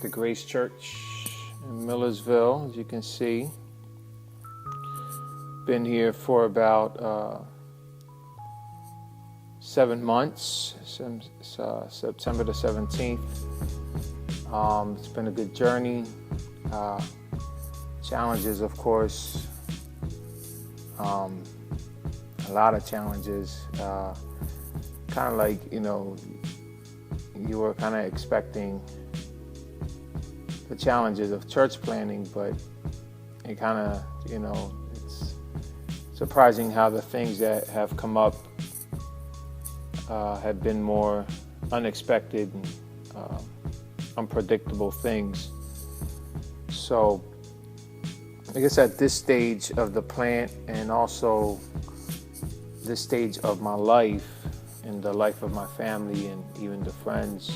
the Grace Church in Millersville, as you can see. Been here for about 7 months, since September the 17th. It's been a good journey. Challenges, of course. A lot of challenges. Kind of like, you were kind of expecting the challenges of church planning, but it kind of, it's surprising how the things that have come up have been more unexpected and unpredictable things. So I guess at this stage of the plant, and also this stage of my life and the life of my family, and even the friends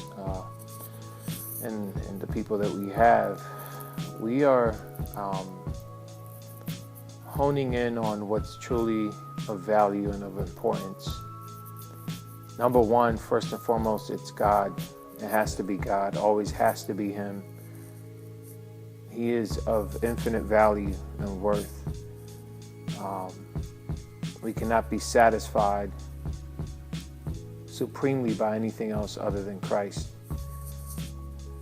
and the people that we are honing in on what's truly of value and of importance. Number one, first and foremost, it's God. It has to be God, always has to be Him. He is of infinite value and worth. We cannot be satisfied supremely by anything else other than Christ.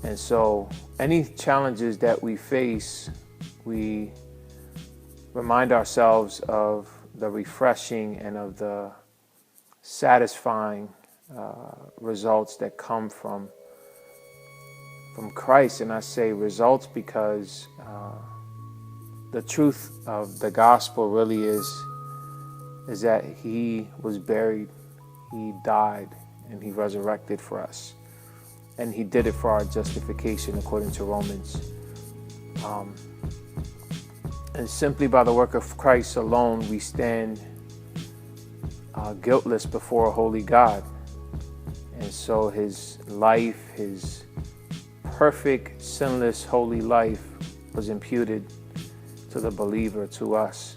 And so any challenges that we face, we remind ourselves of the refreshing and of the satisfying results that come from Christ. And I say results because the truth of the gospel really is that He was buried, He died, and He resurrected for us. And He did it for our justification according to Romans. And simply by the work of Christ alone, we stand guiltless before a holy God. And so His life, His perfect, sinless, holy life was imputed to the believer, to us.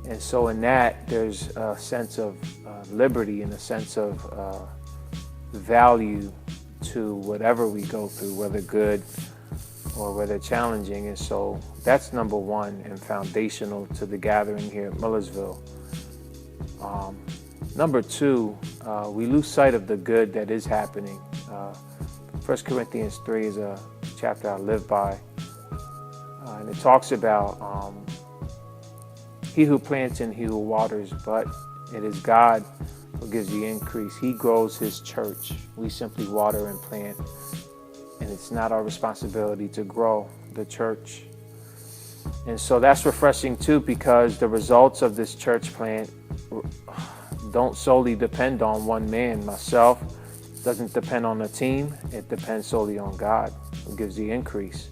And so in that, there's a sense of liberty and a sense of value to whatever we go through, whether good or whether challenging. And so that's number one and foundational to the gathering here at Millersville. Number two, we lose sight of the good that is happening. 1 Corinthians 3 is a chapter I live by. And it talks about He who plants and He who waters, but it is God who gives the increase. He grows His church. We simply water and plant. And it's not our responsibility to grow the church. And so that's refreshing too, because the results of this church plant don't solely depend on one man, myself. It doesn't depend on a team. It depends solely on God who gives the increase.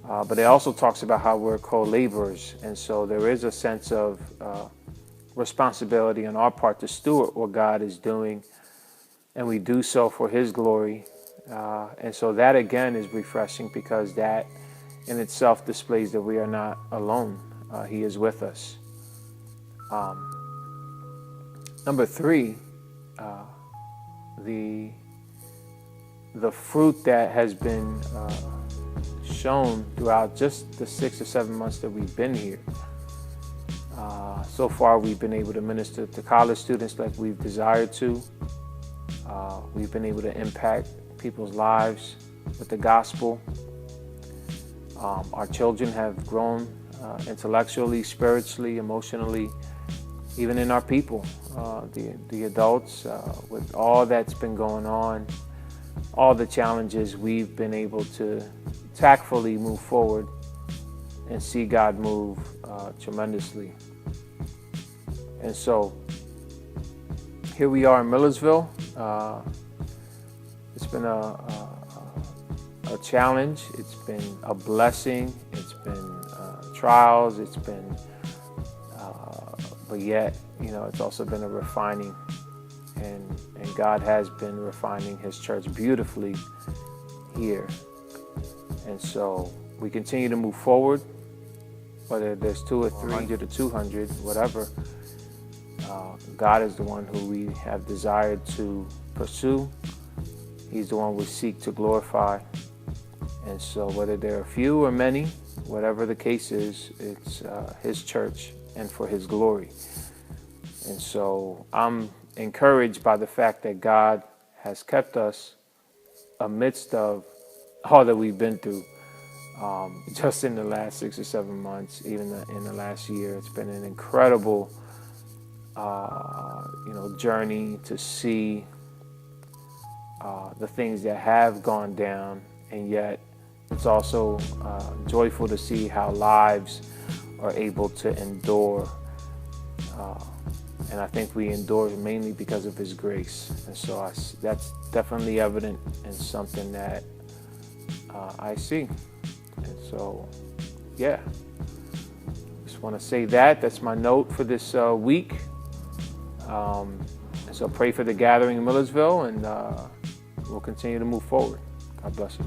But it also talks about how we're co-laborers. And so there is a sense of responsibility on our part to steward what God is doing. And we do so for His glory. And so that again is refreshing, because that in itself displays that we are not alone. He is with us. Number three, the fruit that has been shown throughout just the 6 or 7 months that we've been here. So far, we've been able to minister to college students like we've desired to. We've been able to impact people's lives with the gospel. Our children have grown intellectually, spiritually, emotionally, even in our people, the adults, with all that's been going on, all the challenges, we've been able to tactfully move forward and see God move tremendously. And so here we are in Millersville. It's been a challenge. It's been a blessing. It's been trials. It's been, but yet, it's also been a refining. And God has been refining His church beautifully here. And so we continue to move forward, whether there's 2 or 300 or 200, whatever. God is the one who we have desired to pursue. He's the one we seek to glorify. And so whether there are few or many, whatever the case is, it's his church and for his glory. And so I'm encouraged by the fact that God has kept us amidst of all that we've been through. Just in the last 6 or 7 months, even in the last year, it's been an incredible, journey to see the things that have gone down, and yet it's also joyful to see how lives are able to endure. And I think we endure mainly because of his grace. And so that's definitely evident and something that I see. And so, yeah, just want to say that's my note for this week. And so pray for the gathering in Millersville, and we'll continue to move forward. God bless you.